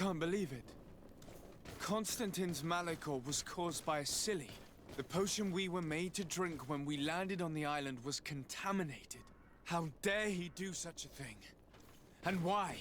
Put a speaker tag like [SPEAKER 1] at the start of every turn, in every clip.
[SPEAKER 1] can't believe it. Constantine's malachor was caused by a silly. The potion we were made to drink when we landed on the island was contaminated. How dare he do such a thing? And why?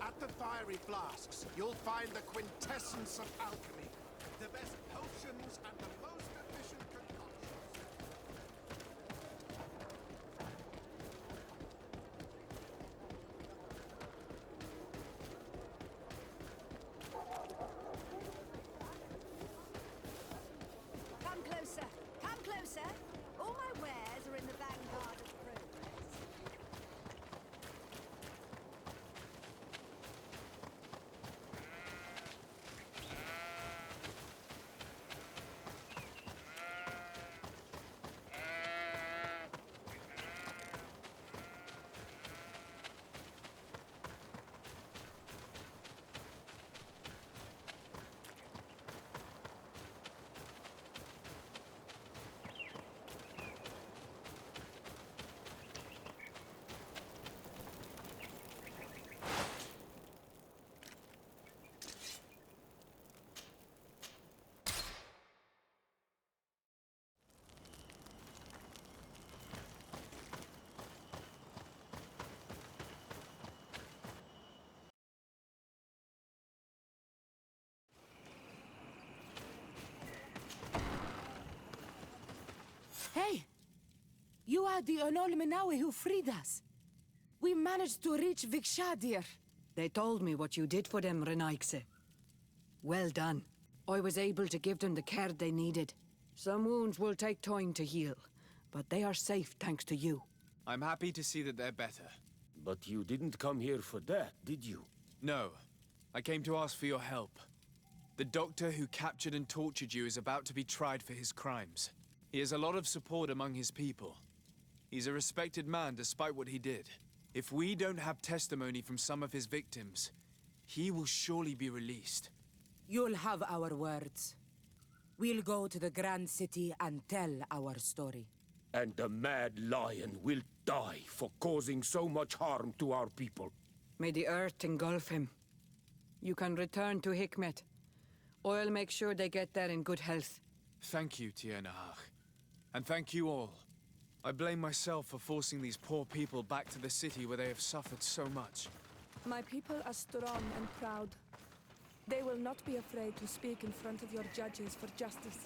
[SPEAKER 2] At the fiery flasks, you'll find the quintessence of alchemy. The best potions and the most efficient concoctions.
[SPEAKER 3] Come closer! Come closer! All my wares are in the vanguard of progress.
[SPEAKER 4] Hey! You are the Onol Menawe who freed us. We managed to reach Vikshadir.
[SPEAKER 5] They told me what you did for them, Renaikse. Well done. I was able to give them the care they needed. Some wounds will take time to heal, but they are safe thanks to you.
[SPEAKER 1] I'm happy to see that they're better.
[SPEAKER 6] But you didn't come here for that, did you?
[SPEAKER 1] No. I came to ask for your help. The doctor who captured and tortured you is about to be tried for his crimes. He has a lot of support among his people. He's a respected man despite what he did. If we don't have testimony from some of his victims, he will surely be released.
[SPEAKER 4] You'll have our words. We'll go to the Grand City and tell our story.
[SPEAKER 6] And the Mad Lion will die for causing so much harm to our people.
[SPEAKER 5] May the earth engulf him. You can return to Hikmet. I'll make sure they get there in good health.
[SPEAKER 1] Thank you, Tiernahach. And thank you all. I blame myself for forcing these poor people back to the city where they have suffered so much.
[SPEAKER 7] My people are strong and proud. They will not be afraid to speak in front of your judges for justice.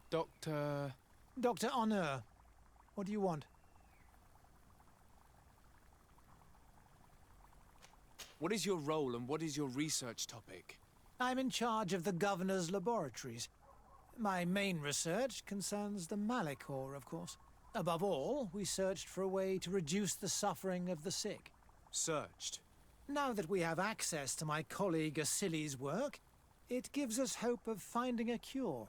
[SPEAKER 1] Doctor...
[SPEAKER 8] Dr. Honor, what do you want?
[SPEAKER 1] What is your role and what is your research topic?
[SPEAKER 8] I'm in charge of the Governor's laboratories. My main research concerns the Malachor, of course. Above all, we searched for a way to reduce the suffering of the sick.
[SPEAKER 1] Searched?
[SPEAKER 8] Now that we have access to my colleague Asili's work, it gives us hope of finding a cure.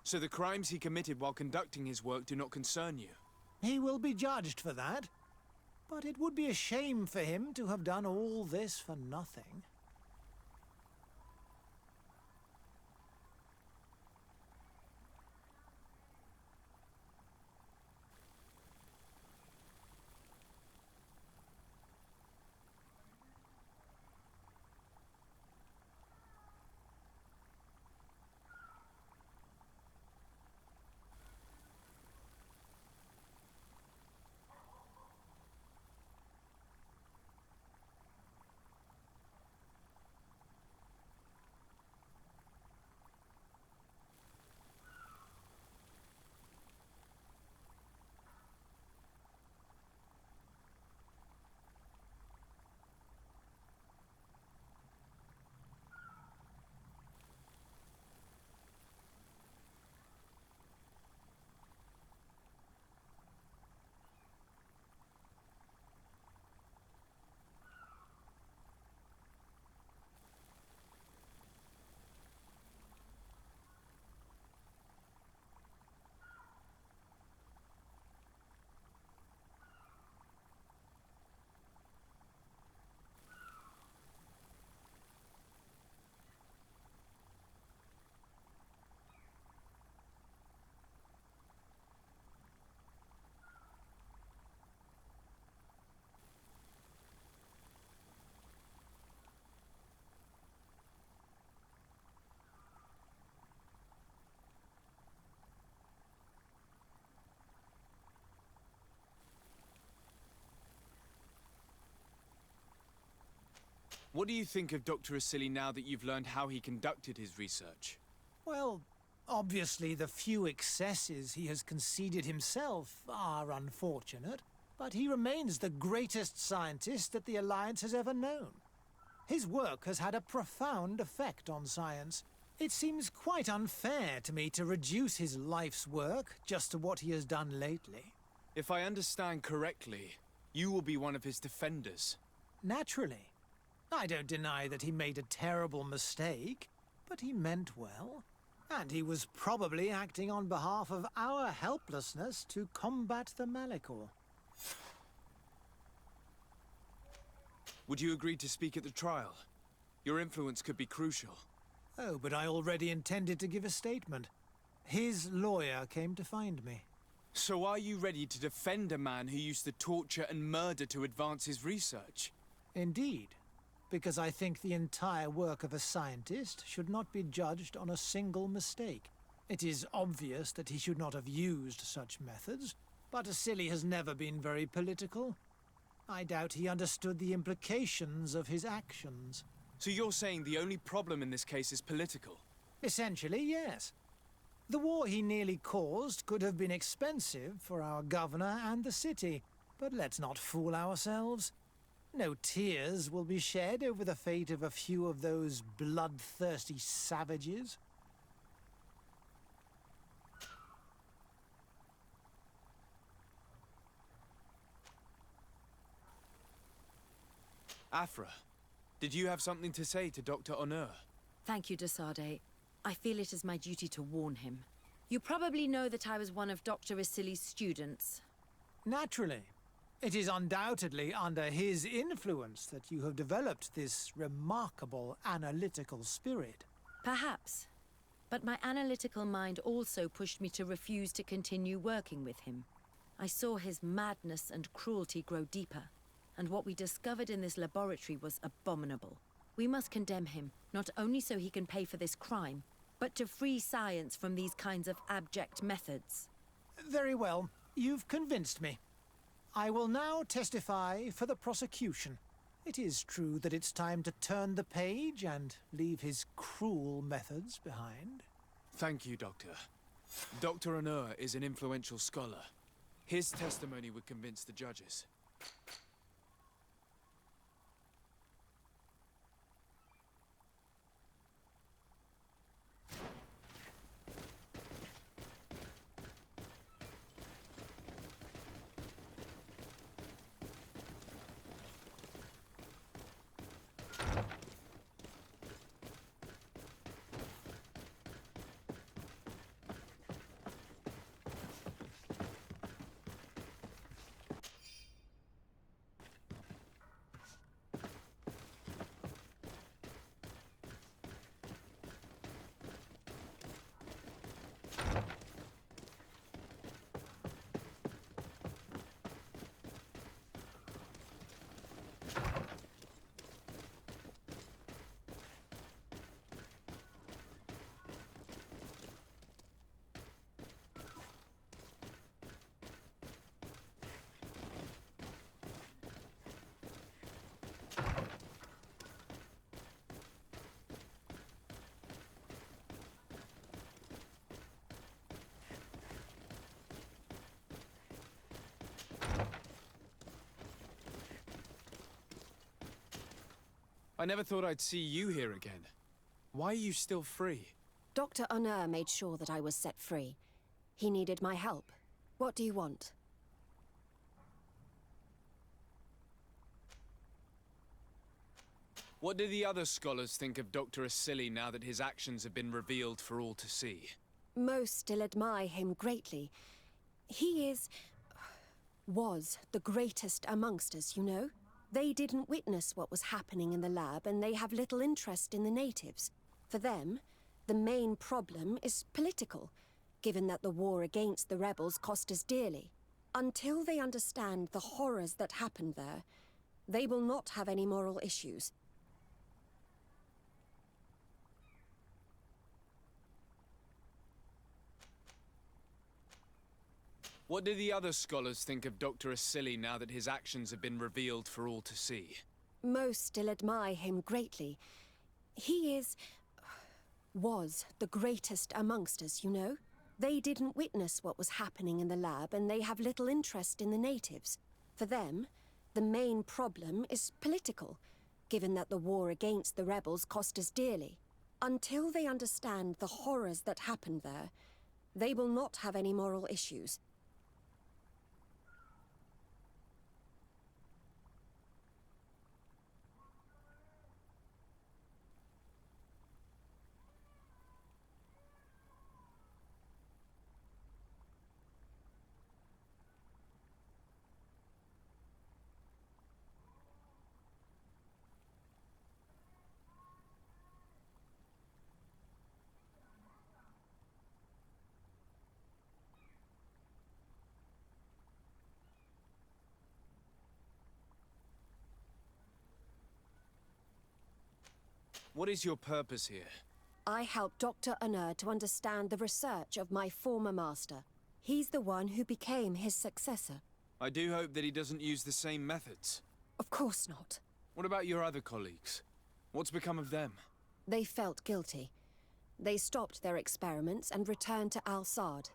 [SPEAKER 1] So the crimes he committed while conducting his work do not concern you?
[SPEAKER 8] He will be judged for that. But it would be a shame for him to have done all this for nothing.
[SPEAKER 1] What do you think of Dr. Asili now that you've learned how he conducted his research?
[SPEAKER 8] Well, obviously the few excesses he has conceded himself are unfortunate, but he remains the greatest scientist that the Alliance has ever known. His work has had a profound effect on science. It seems quite unfair to me to reduce his life's work just to what he has done lately.
[SPEAKER 1] If I understand correctly, you will be one of his defenders.
[SPEAKER 8] Naturally. I don't deny that he made a terrible mistake, but he meant well. And he was probably acting on behalf of our helplessness to combat the Malachor.
[SPEAKER 1] Would you agree to speak at the trial? Your influence could be crucial.
[SPEAKER 8] Oh, but I already intended to give a statement. His lawyer came to find me.
[SPEAKER 1] So are you ready to defend a man who used to torture and murder to advance his research?
[SPEAKER 8] Indeed, because I think the entire work of a scientist should not be judged on a single mistake. It is obvious that he should not have used such methods, but Asili has never been very political. I doubt he understood the implications of his actions.
[SPEAKER 1] So you're saying the only problem in this case is political?
[SPEAKER 8] Essentially, yes. The war he nearly caused could have been expensive for our governor and the city, but let's not fool ourselves. No tears will be shed over the fate of a few of those bloodthirsty savages.
[SPEAKER 1] Afra, did you have something to say to Dr. Honor?
[SPEAKER 9] Thank you, Desade. I feel it is my duty to warn him. You probably know that I was one of Dr. Asili's students.
[SPEAKER 8] Naturally. It is undoubtedly under his influence that you have developed this remarkable analytical spirit.
[SPEAKER 9] Perhaps. But my analytical mind also pushed me to refuse to continue working with him. I saw his madness and cruelty grow deeper, and what we discovered in this laboratory was abominable. We must condemn him, not only so he can pay for this crime, but to free science from these kinds of abject methods.
[SPEAKER 8] Very well. You've convinced me. I will now testify for the prosecution. It is true that it's time to turn the page and leave his cruel methods behind.
[SPEAKER 1] Thank you, Doctor. Dr. Onur is an influential scholar. His testimony would convince the judges. I never thought I'd see you here again. Why are you still free?
[SPEAKER 10] Dr. Onur made sure that I was set free. He needed my help. What do you want?
[SPEAKER 1] What do the other scholars think of Dr. Asili now that his actions have been revealed for all to see?
[SPEAKER 10] Most still admire him greatly. He was the greatest amongst us, you know? They didn't witness what was happening in the lab, and they have little interest in the natives. For them, the main problem is political, given that the war against the rebels cost us dearly. Until they understand the horrors that happened there, they will not have any moral issues.
[SPEAKER 1] What do the other scholars think of Dr. Asili now that his actions have been revealed for all to see?
[SPEAKER 10] Most still admire him greatly. He was the greatest amongst us, you know? They didn't witness what was happening in the lab, and they have little interest in the natives. For them, the main problem is political, given that the war against the rebels cost us dearly. Until they understand the horrors that happened there, they will not have any moral issues.
[SPEAKER 1] What is your purpose here?
[SPEAKER 10] I helped Dr. Onur to understand the research of my former master. He's the one who became his successor.
[SPEAKER 1] I do hope that he doesn't use the same methods.
[SPEAKER 10] Of course not.
[SPEAKER 1] What about your other colleagues? What's become of them?
[SPEAKER 10] They felt guilty. They stopped their experiments and returned to Al-Sad.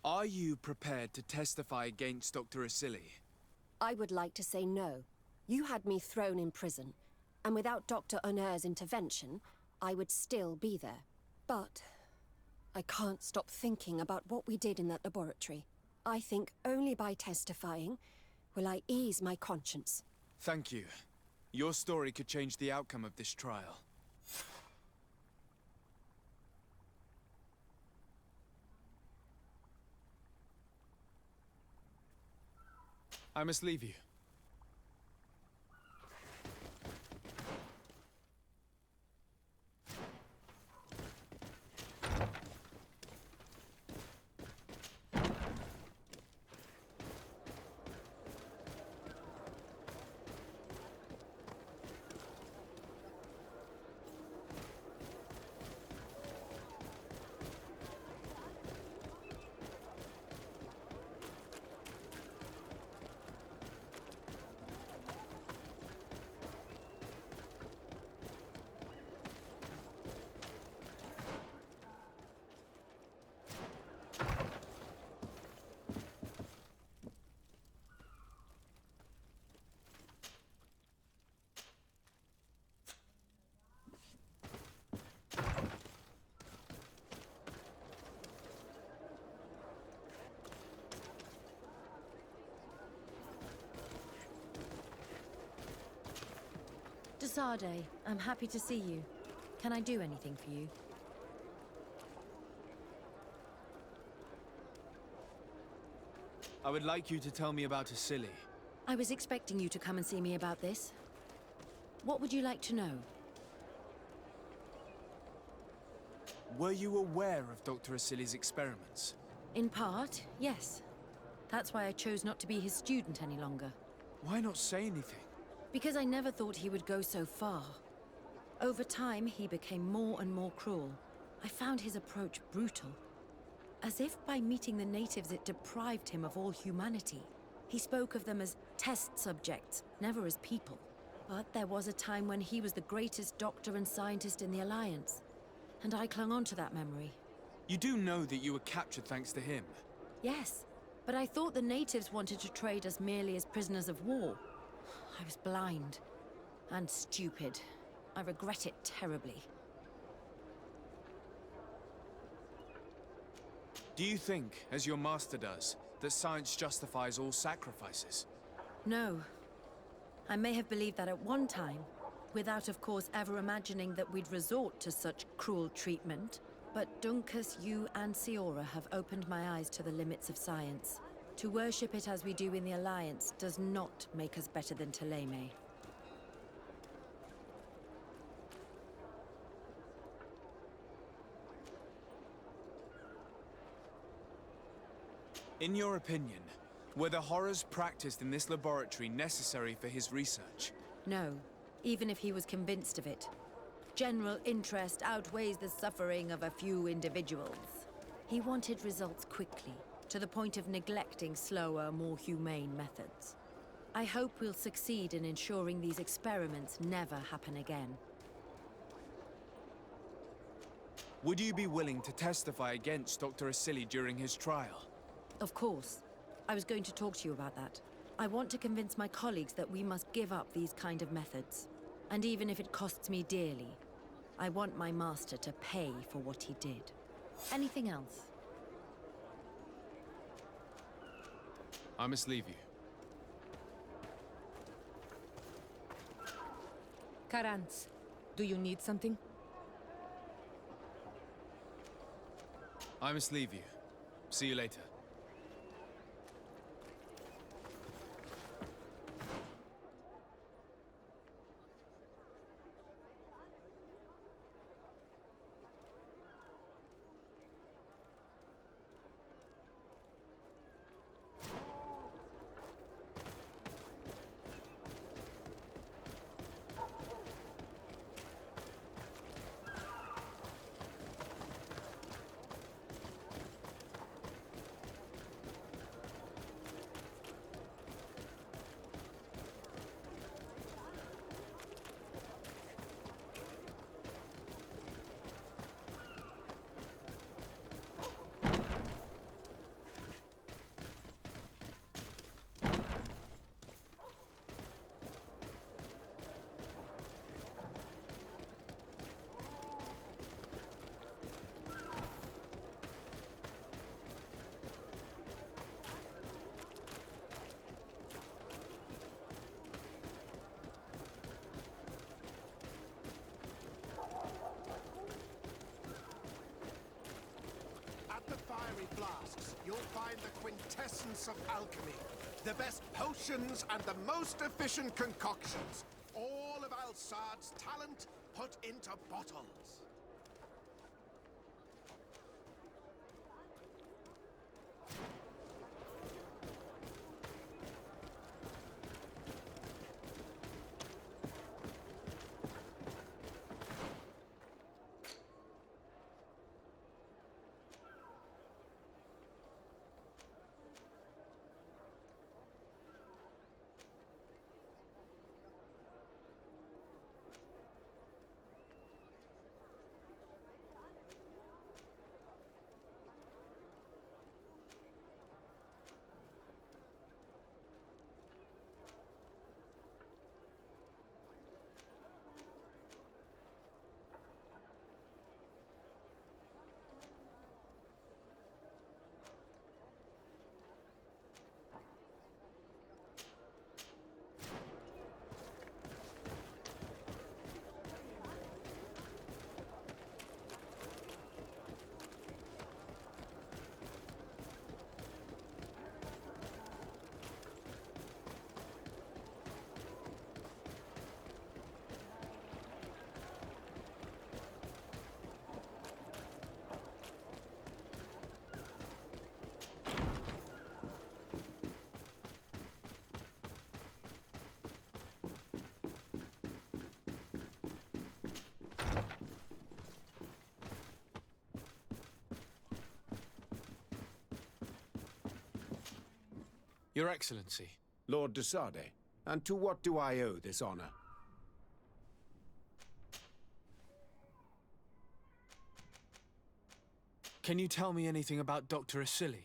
[SPEAKER 1] Are you prepared to testify against Dr. Asili?
[SPEAKER 10] I would like to say no. You had me thrown in prison, and without Dr. Onur's intervention, I would still be there. But I can't stop thinking about what we did in that laboratory. I think only by testifying will I ease my conscience.
[SPEAKER 1] Thank you. Your story could change the outcome of this trial. I must leave you.
[SPEAKER 9] Sade, I'm happy to see you. Can I do anything for you?
[SPEAKER 1] I would like you to tell me about Asili.
[SPEAKER 9] I was expecting you to come and see me about this. What would you like to know?
[SPEAKER 1] Were you aware of Dr. Asili's experiments?
[SPEAKER 9] In part, yes. That's why I chose not to be his student any longer.
[SPEAKER 1] Why not say anything?
[SPEAKER 9] Because I never thought he would go so far. Over time, he became more and more cruel. I found his approach brutal. As if by meeting the natives it deprived him of all humanity. He spoke of them as test subjects, never as people. But there was a time when he was the greatest doctor and scientist in the Alliance. And I clung on to that memory.
[SPEAKER 1] You do know that you were captured thanks to him?
[SPEAKER 9] Yes, but I thought the natives wanted to trade us merely as prisoners of war. I was blind. And stupid. I regret it terribly.
[SPEAKER 1] Do you think, as your master does, that science justifies all sacrifices?
[SPEAKER 9] No. I may have believed that at one time, without of course ever imagining that we'd resort to such cruel treatment. But Dunkus, you and Siora have opened my eyes to the limits of science. To worship it as we do in the Alliance does not make us better than Thélème.
[SPEAKER 1] In your opinion, were the horrors practiced in this laboratory necessary for his research?
[SPEAKER 9] No, even if he was convinced of it. General interest outweighs the suffering of a few individuals. He wanted results quickly, to the point of neglecting slower, more humane methods. I hope we'll succeed in ensuring these experiments never happen again.
[SPEAKER 1] Would you be willing to testify against Dr. Asili during his trial?
[SPEAKER 9] Of course. I was going to talk to you about that. I want to convince my colleagues that we must give up these kind of methods. And even if it costs me dearly, I want my master to pay for what he did. Anything else?
[SPEAKER 1] I must leave you.
[SPEAKER 7] Karantz, do you need something?
[SPEAKER 1] I must leave you. See you later.
[SPEAKER 2] At the fiery flasks, you'll find the quintessence of alchemy. The best potions and the most efficient concoctions. All of Al-Sad's talent put into bottles.
[SPEAKER 1] Your Excellency.
[SPEAKER 6] Lord de Sade, and to what do I owe this honor?
[SPEAKER 1] Can you tell me anything about Dr. Asili?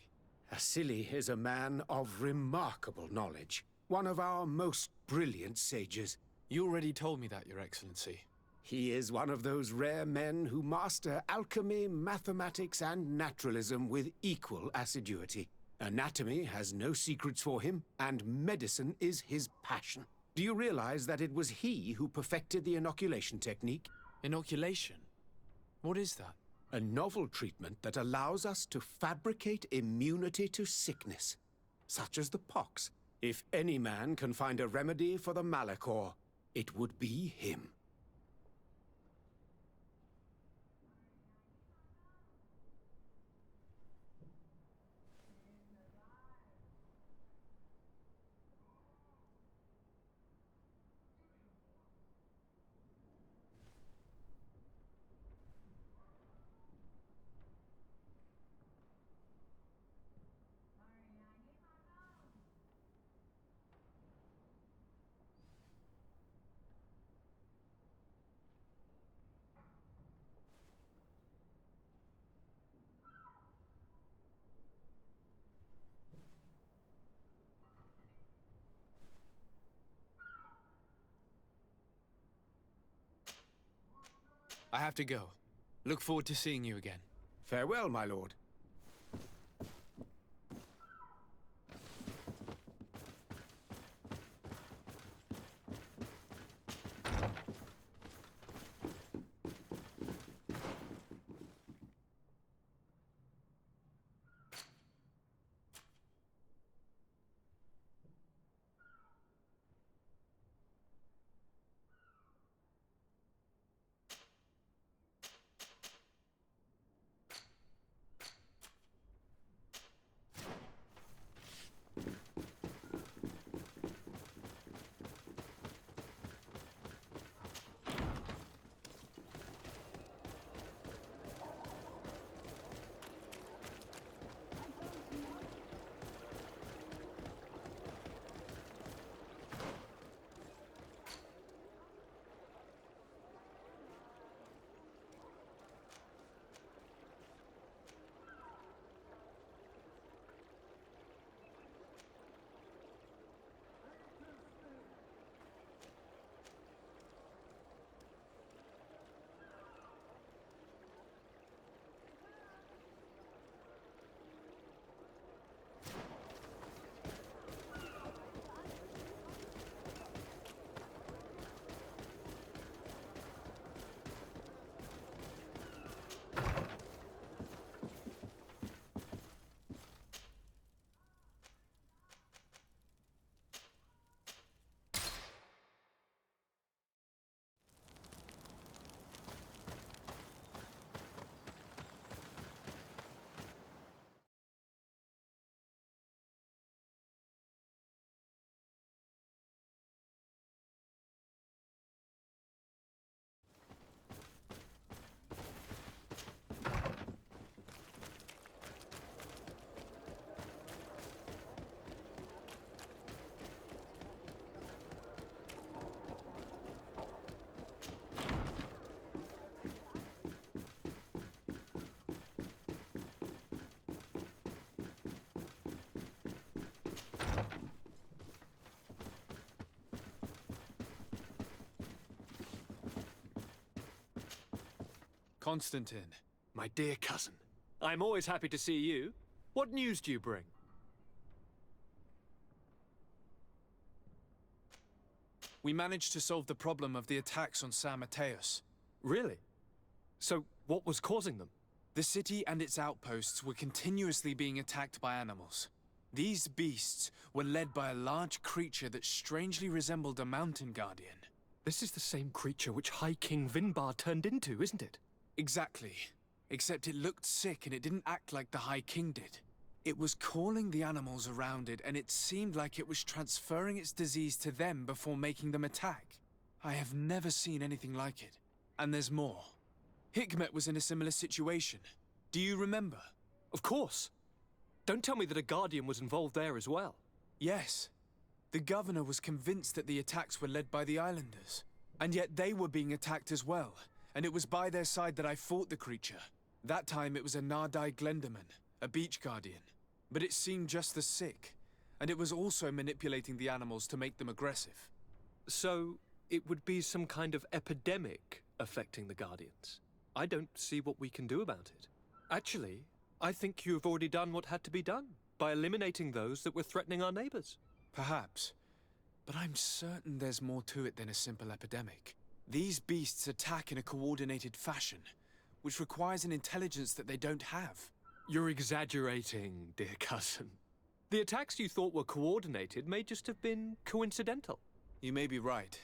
[SPEAKER 6] Asili is a man of remarkable knowledge, one of our most brilliant sages.
[SPEAKER 1] You already told me that, Your Excellency.
[SPEAKER 6] He is one of those rare men who master alchemy, mathematics, and naturalism with equal assiduity. Anatomy has no secrets for him, and medicine is his passion. Do you realize that it was he who perfected the inoculation technique?
[SPEAKER 1] Inoculation? What is that?
[SPEAKER 6] A novel treatment that allows us to fabricate immunity to sickness, such as the pox. If any man can find a remedy for the Malachor, it would be him.
[SPEAKER 1] I have to go. Look forward to seeing you again.
[SPEAKER 6] Farewell, my lord.
[SPEAKER 1] Constantine.
[SPEAKER 11] My dear cousin, I'm always happy to see you. What news do you bring?
[SPEAKER 1] We managed to solve the problem of the attacks on San Mateus.
[SPEAKER 11] Really? So, what was causing them?
[SPEAKER 1] The city and its outposts were continuously being attacked by animals. These beasts were led by a large creature that strangely resembled a mountain guardian.
[SPEAKER 11] This is the same creature which High King Vinbar turned into, isn't it?
[SPEAKER 1] Exactly. Except it looked sick and it didn't act like the High King did. It was calling the animals around it, and it seemed like it was transferring its disease to them before making them attack. I have never seen anything like it. And there's more. Hikmet was in a similar situation. Do you remember?
[SPEAKER 11] Of course. Don't tell me that a Guardian was involved there as well.
[SPEAKER 1] Yes. The governor was convinced that the attacks were led by the islanders. And yet they were being attacked as well. And it was by their side that I fought the creature. That time it was a Nardai Glenderman, a beach guardian. But it seemed just as sick. And it was also manipulating the animals to make them aggressive.
[SPEAKER 11] So, it would be some kind of epidemic affecting the Guardians. I don't see what we can do about it. Actually, I think you have already done what had to be done, by eliminating those that were threatening our neighbors.
[SPEAKER 1] Perhaps. But I'm certain there's more to it than a simple epidemic. These beasts attack in a coordinated fashion, which requires an intelligence that they don't have.
[SPEAKER 11] You're exaggerating, dear cousin. The attacks you thought were coordinated may just have been coincidental.
[SPEAKER 1] You may be right.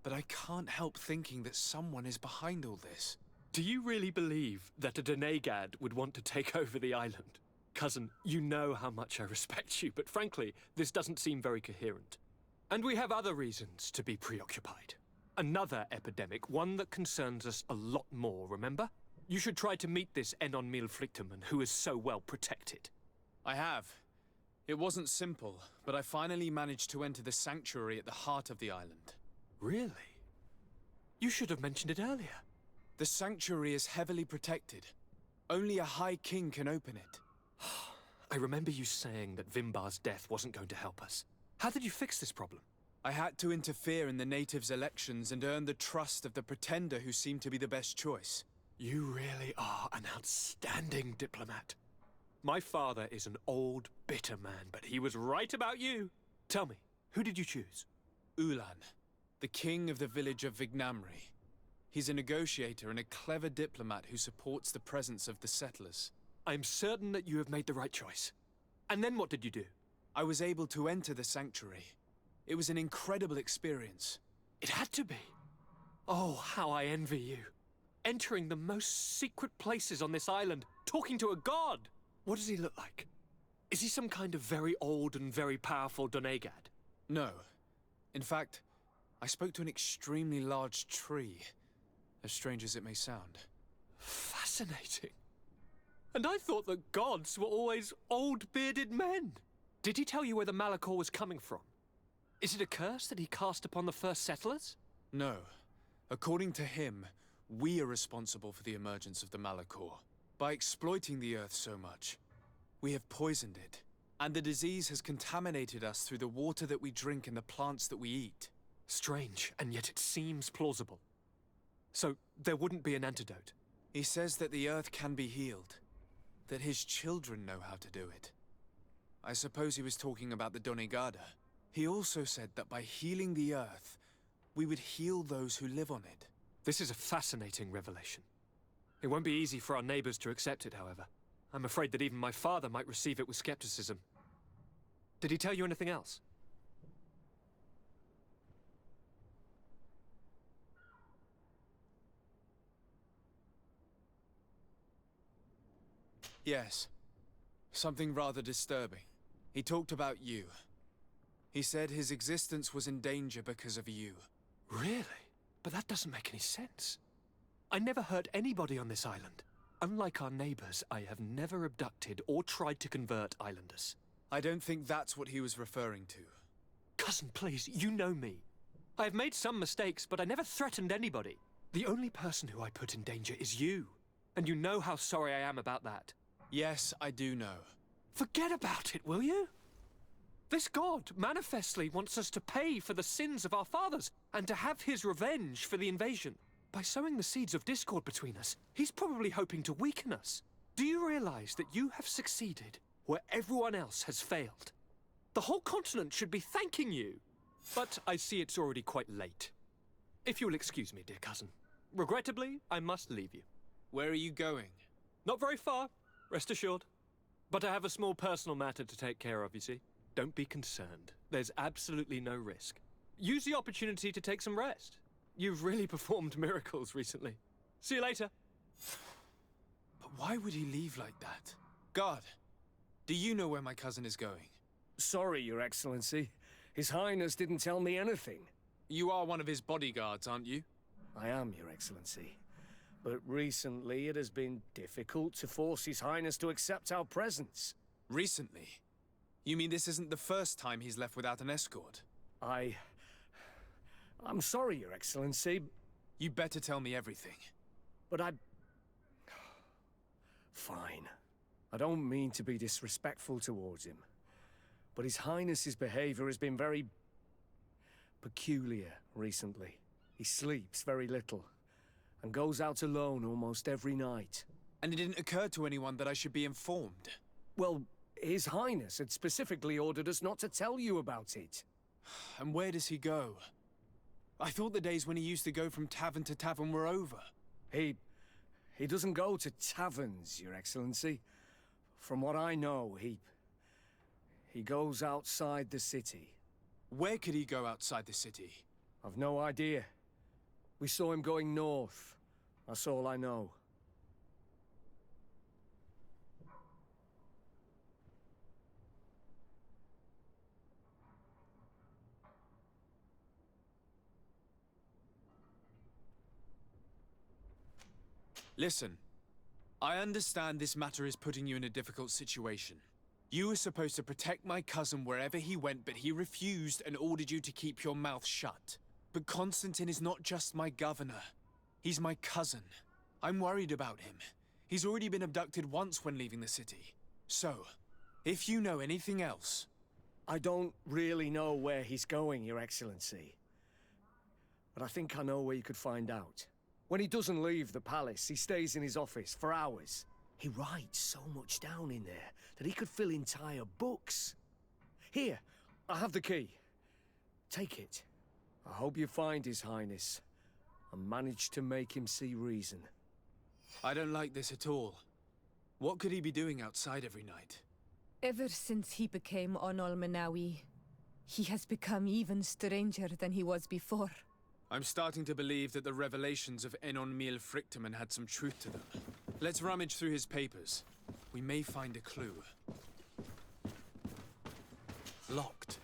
[SPEAKER 1] But I can't help thinking that someone is behind all this.
[SPEAKER 11] Do you really believe that a Denegad would want to take over the island? Cousin, you know how much I respect you, but frankly, this doesn't seem very coherent. And we have other reasons to be preoccupied. Another epidemic, one that concerns us a lot more, remember? You should try to meet this Enon Milflichterman, who is so well protected.
[SPEAKER 1] I have. It wasn't simple, but I finally managed to enter the sanctuary at the heart of the island.
[SPEAKER 11] Really? You should have mentioned it earlier.
[SPEAKER 1] The sanctuary is heavily protected. Only a High King can open it.
[SPEAKER 11] I remember you saying that Vimbar's death wasn't going to help us. How did you fix this problem?
[SPEAKER 1] I had to interfere in the natives' elections and earn the trust of the pretender who seemed to be the best choice.
[SPEAKER 11] You really are an outstanding diplomat. My father is an old, bitter man, but he was right about you. Tell me, who did you choose?
[SPEAKER 1] Ulan, the king of the village of Vignamri. He's a negotiator and a clever diplomat who supports the presence of the settlers.
[SPEAKER 11] I'm certain that you have made the right choice. And then what did you do?
[SPEAKER 1] I was able to enter the sanctuary. It was an incredible experience.
[SPEAKER 11] It had to be. Oh, how I envy you. Entering the most secret places on this island, talking to a god. What does he look like? Is he some kind of very old and very powerful Donegad?
[SPEAKER 1] No. In fact, I spoke to an extremely large tree, as strange as it may sound.
[SPEAKER 11] Fascinating. And I thought that gods were always old, bearded men. Did he tell you where the Malachor was coming from? Is it a curse that he cast upon the first settlers?
[SPEAKER 1] No. According to him, we are responsible for the emergence of the Malachor. By exploiting the Earth so much, we have poisoned it. And the disease has contaminated us through the water that we drink and the plants that we eat.
[SPEAKER 11] Strange, and yet it seems plausible. So, there wouldn't be an antidote?
[SPEAKER 1] He says that the Earth can be healed. That his children know how to do it. I suppose he was talking about the Donegada. He also said that by healing the Earth, we would heal those who live on it.
[SPEAKER 11] This is a fascinating revelation. It won't be easy for our neighbors to accept it, however. I'm afraid that even my father might receive it with skepticism. Did he tell you anything else?
[SPEAKER 1] Yes. Something rather disturbing. He talked about you. He said his existence was in danger because of you.
[SPEAKER 11] Really? But that doesn't make any sense. I never hurt anybody on this island. Unlike our neighbors, I have never abducted or tried to convert islanders.
[SPEAKER 1] I don't think that's what he was referring to.
[SPEAKER 11] Cousin, please, you know me. I have made some mistakes, but I never threatened anybody. The only person who I put in danger is you. And you know how sorry I am about that.
[SPEAKER 1] Yes, I do know.
[SPEAKER 11] Forget about it, will you? This god manifestly wants us to pay for the sins of our fathers and to have his revenge for the invasion. By sowing the seeds of discord between us, he's probably hoping to weaken us. Do you realize that you have succeeded where everyone else has failed? The whole continent should be thanking you. But I see it's already quite late. If you'll excuse me, dear cousin. Regrettably, I must leave you.
[SPEAKER 1] Where are you going?
[SPEAKER 11] Not very far, rest assured. But I have a small personal matter to take care of, you see. Don't be concerned. There's absolutely no risk. Use the opportunity to take some rest. You've really performed miracles recently. See you later.
[SPEAKER 1] But why would he leave like that? Guard, do you know where my cousin is going?
[SPEAKER 12] Sorry, Your Excellency. His Highness didn't tell me anything.
[SPEAKER 1] You are one of his bodyguards, aren't you?
[SPEAKER 12] I am, Your Excellency. But recently it has been difficult to force His Highness to accept our presence.
[SPEAKER 1] Recently? You mean this isn't the first time he's left without an escort?
[SPEAKER 12] I'm sorry, Your Excellency.
[SPEAKER 1] You better tell me everything.
[SPEAKER 12] But Fine. I don't mean to be disrespectful towards him. But His Highness's behavior has been very peculiar recently. He sleeps very little, and goes out alone almost every night.
[SPEAKER 1] And it didn't occur to anyone that I should be informed?
[SPEAKER 12] Well, His Highness had specifically ordered us not to tell you about it.
[SPEAKER 1] And where does he go? I thought the days when he used to go from tavern to tavern were over.
[SPEAKER 12] He doesn't go to taverns, Your Excellency. From what I know, he goes outside the city.
[SPEAKER 1] Where could he go outside the city?
[SPEAKER 12] I've no idea. We saw him going north. That's all I know.
[SPEAKER 1] Listen, I understand this matter is putting you in a difficult situation. You were supposed to protect my cousin wherever he went, but he refused and ordered you to keep your mouth shut. But Constantine is not just my governor. He's my cousin. I'm worried about him. He's already been abducted once when leaving the city. So, if you know anything else...
[SPEAKER 12] I don't really know where he's going, Your Excellency. But I think I know where you could find out. When he doesn't leave the palace, he stays in his office for hours. He writes so much down in there that he could fill entire books. Here, I have the key. Take it. I hope you find His Highness and manage to make him see reason.
[SPEAKER 1] I don't like this at all. What could he be doing outside every night?
[SPEAKER 7] Ever since he became Onol Menawi, he has become even stranger than he was before.
[SPEAKER 1] I'm starting to believe that the revelations of Enon Mil Frictamen had some truth to them. Let's rummage through his papers. We may find a clue. Locked.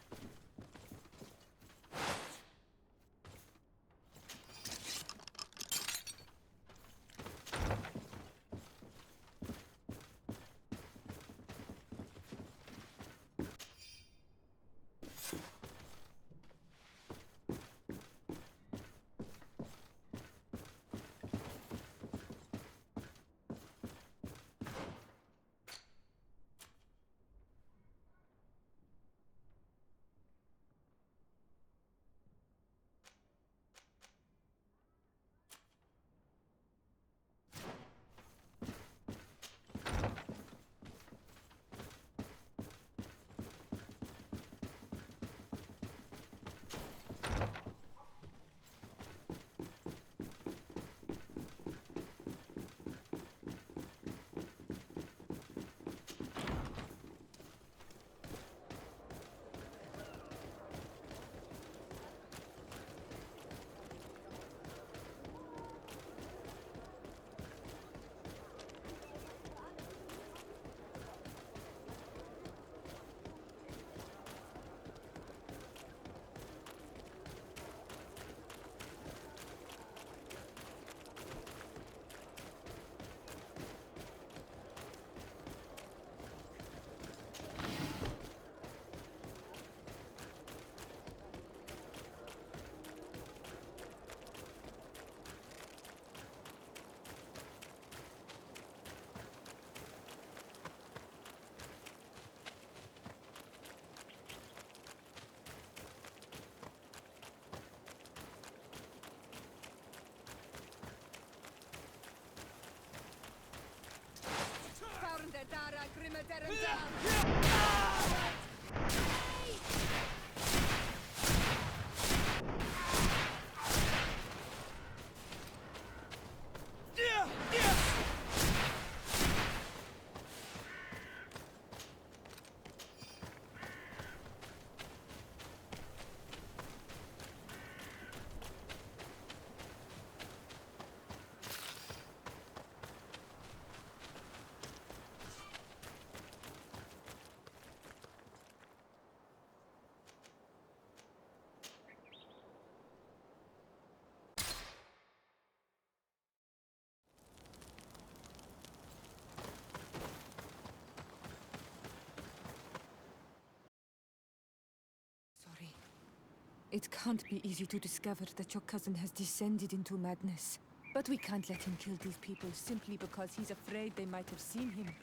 [SPEAKER 7] It can't be easy to discover that your cousin has descended into madness. But we can't let him kill these people simply because he's afraid they might have seen him.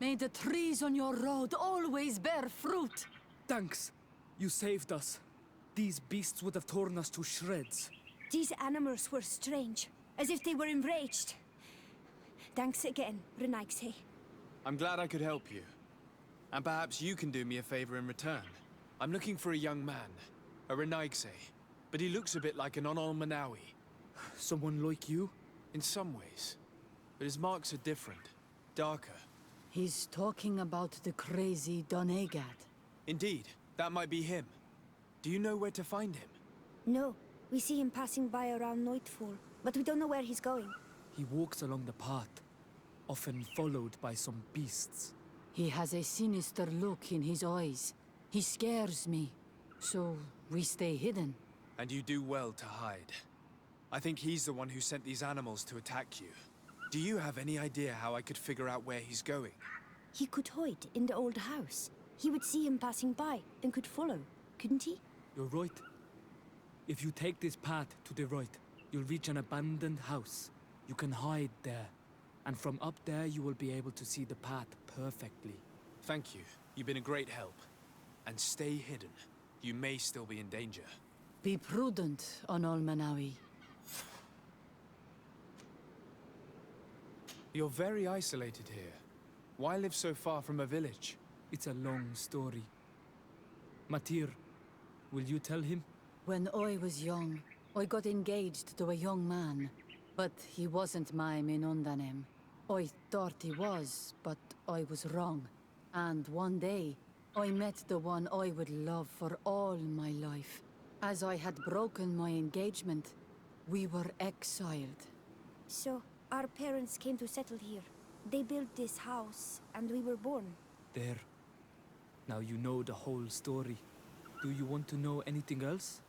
[SPEAKER 4] May the trees on your road always bear fruit.
[SPEAKER 13] Thanks. You saved us. These beasts would have torn us to shreds.
[SPEAKER 3] These animals were strange, as if they were enraged. Thanks again, Renaigse.
[SPEAKER 1] I'm glad I could help you. And perhaps you can do me a favor in return. I'm looking for a young man, a Renaigse, but he looks a bit like an Onol Manawi.
[SPEAKER 13] Someone like you?
[SPEAKER 1] In some ways. But his marks are different, darker.
[SPEAKER 4] He's talking about the crazy Donegat.
[SPEAKER 1] Indeed, that might be him. Do you know where to find him?
[SPEAKER 3] No, we see him passing by around nightfall, but we don't know where he's going.
[SPEAKER 13] He walks along the path, often followed by some beasts.
[SPEAKER 4] He has a sinister look in his eyes. He scares me. So, we stay hidden.
[SPEAKER 1] And you do well to hide. I think he's the one who sent these animals to attack you. Do you have any idea how I could figure out where he's going?
[SPEAKER 3] He could hide in the old house. He would see him passing by and could follow, couldn't he?
[SPEAKER 13] You're right. If you take this path to the right, you'll reach an abandoned house. You can hide there. And from up there, you will be able to see the path perfectly.
[SPEAKER 1] Thank you. You've been a great help. And stay hidden. You may still be in danger.
[SPEAKER 4] Be prudent, Onol Manawi.
[SPEAKER 1] You're very isolated here. Why live so far from a village?
[SPEAKER 13] It's a long story. Matir, will you tell him?
[SPEAKER 4] When I was young, I got engaged to a young man. But he wasn't my Minundanem. I thought he was, but I was wrong. And one day, I met the one I would love for all my life. As I had broken my engagement, we were exiled.
[SPEAKER 3] So, our parents came to settle here. They built this house, and we were born.
[SPEAKER 13] There. Now you know the whole story. Do you want to know anything else?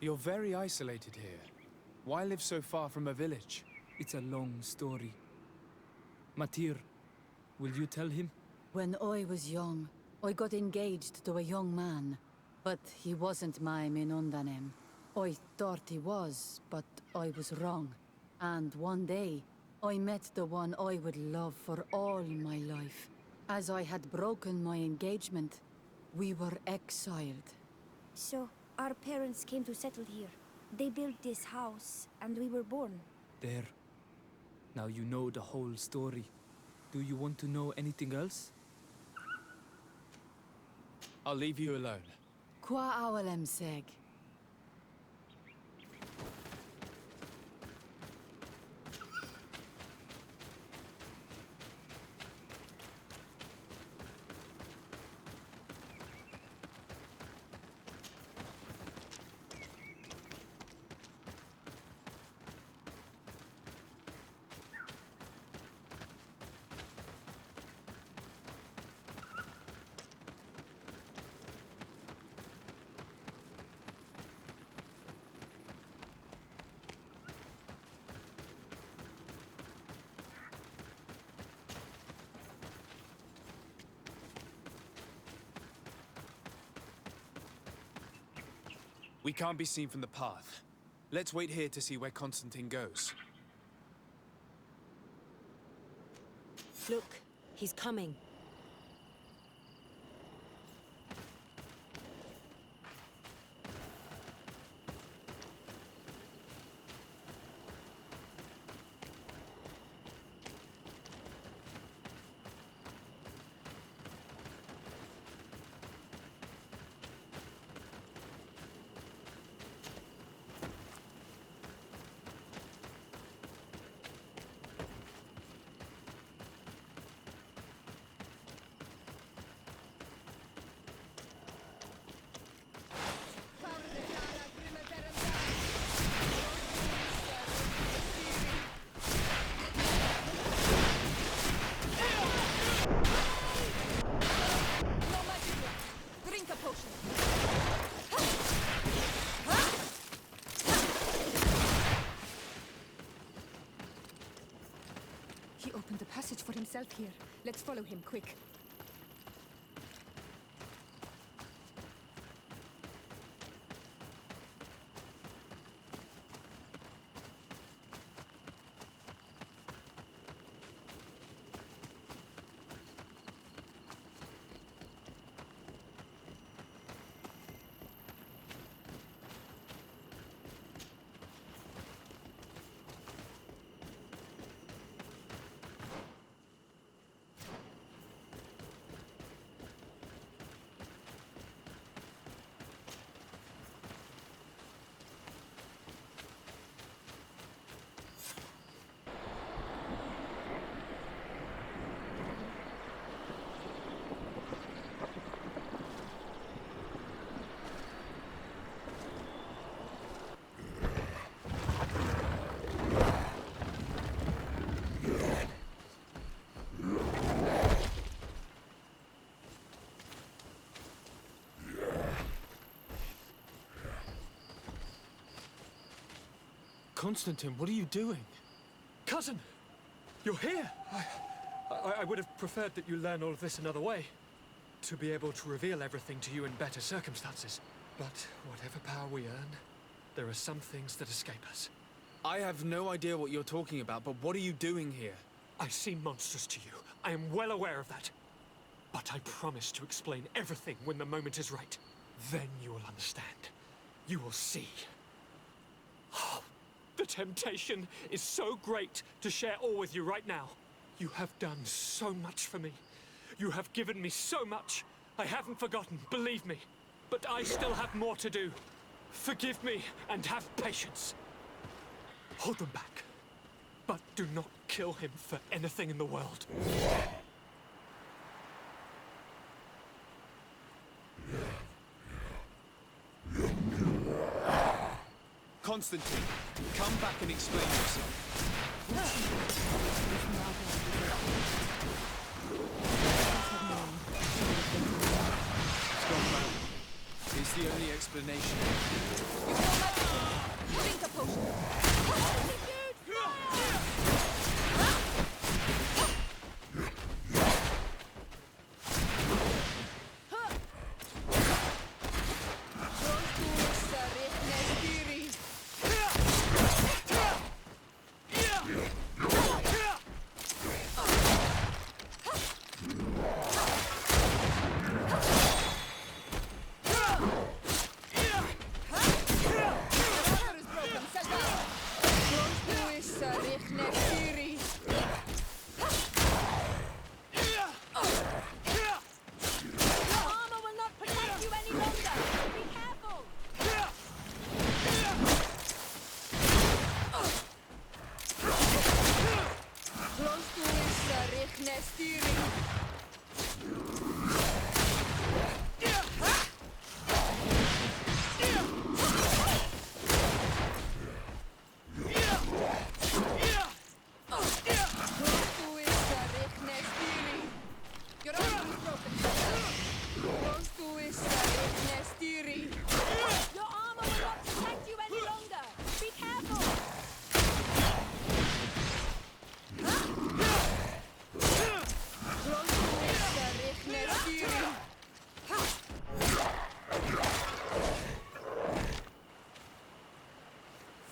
[SPEAKER 1] You're very isolated here. Why live so far from a village?
[SPEAKER 13] It's a long story. Matir, will you tell him?
[SPEAKER 4] When I was young, I got engaged to a young man. But he wasn't my Minundanem. I thought he was, but I was wrong. And one day, I met the one I would love for all my life. As I had broken my engagement, we were exiled.
[SPEAKER 3] So, our parents came to settle here. They built this house, and we were born.
[SPEAKER 13] There. Now you know the whole story. Do you want to know anything else?
[SPEAKER 1] I'll leave you alone.
[SPEAKER 4] Qua awalem seg.
[SPEAKER 1] We can't be seen from the path. Let's wait here to see where Constantine goes.
[SPEAKER 9] Look, he's coming.
[SPEAKER 7] Let's follow him, quick.
[SPEAKER 1] Constantine, what are you doing?
[SPEAKER 11] Cousin! You're here! I would have preferred that you learn all of this another way. To be able to reveal everything to you in better circumstances. But whatever power we earn, there are some things that escape us.
[SPEAKER 1] I have no idea what you're talking about, but what are you doing here?
[SPEAKER 11] I seem monstrous to you. I am well aware of that. But I promise to explain everything when the moment is right. Then you will understand. You will see. Oh, the temptation is so great to share all with you right now. You have done so much for me. You have given me so much. I haven't forgotten, believe me. But I still have more to do. Forgive me and have patience. Hold them back. But do not kill him for anything in the world.
[SPEAKER 1] Constantine, come back and explain yourself. It's the only explanation.
[SPEAKER 7] Drink a potion.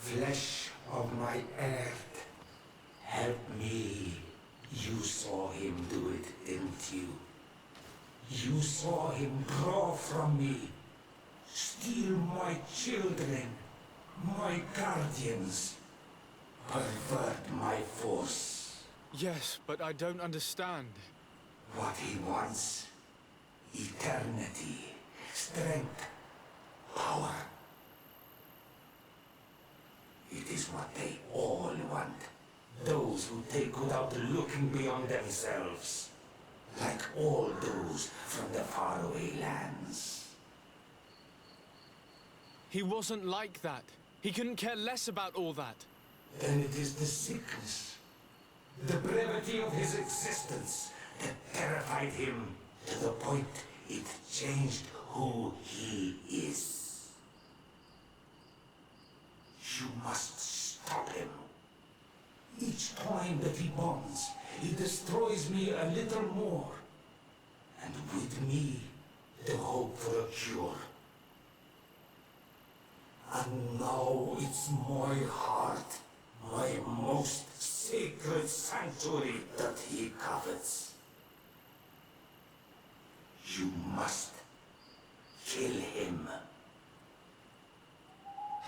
[SPEAKER 14] Flesh of my earth, help me. You saw him do it, didn't you? You saw him draw from me, steal my children, my guardians, pervert my force.
[SPEAKER 1] Yes, but I don't understand.
[SPEAKER 14] What he wants, eternity, strength, power. It is what they all want. Those who take without looking beyond themselves. Like all those from the faraway lands.
[SPEAKER 1] He wasn't like that. He couldn't care less about all that.
[SPEAKER 14] Then it is the sickness, the brevity of his existence that terrified him to the point it changed who he is. You must stop him. Each time that he bonds, he destroys me a little more. And with me, the hope for a cure. And now it's my heart, my most sacred sanctuary that he covets. You must kill him.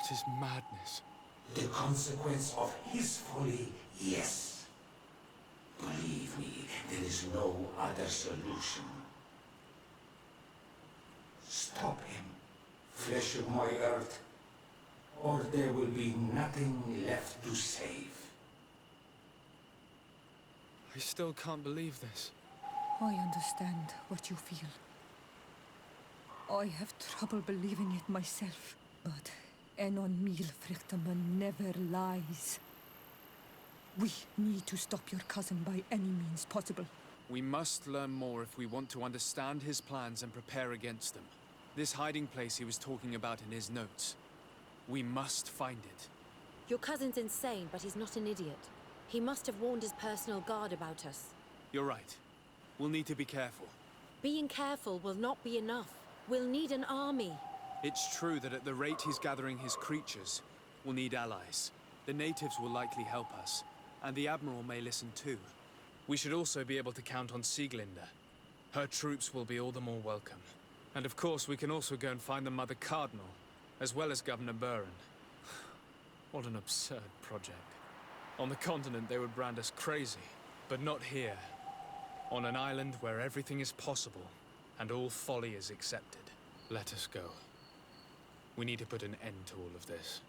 [SPEAKER 1] It is madness.
[SPEAKER 14] The consequence of his folly, yes. Believe me, there is no other solution. Stop him, flesh of my earth, or there will be nothing left to save.
[SPEAKER 1] I still can't believe this.
[SPEAKER 7] I understand what you feel. I have trouble believing it myself, but Enon Mil Frichtaman never lies. We need to stop your cousin by any means possible.
[SPEAKER 1] We must learn more if we want to understand his plans and prepare against them. This hiding place he was talking about in his notes. We must find it.
[SPEAKER 9] Your cousin's insane, but he's not an idiot. He must have warned his personal guard about us.
[SPEAKER 1] You're right. We'll need to be careful.
[SPEAKER 9] Being careful will not be enough. We'll need an army.
[SPEAKER 1] It's true that at the rate he's gathering his creatures, we'll need allies. The natives will likely help us, and the Admiral may listen too. We should also be able to count on Sieglinde. Her troops will be all the more welcome. And of course, we can also go and find the Mother Cardinal, as well as Governor Buren. What an absurd project. On the continent, they would brand us crazy, but not here. On an island where everything is possible, and all folly is accepted. Let us go. We need to put an end to all of this.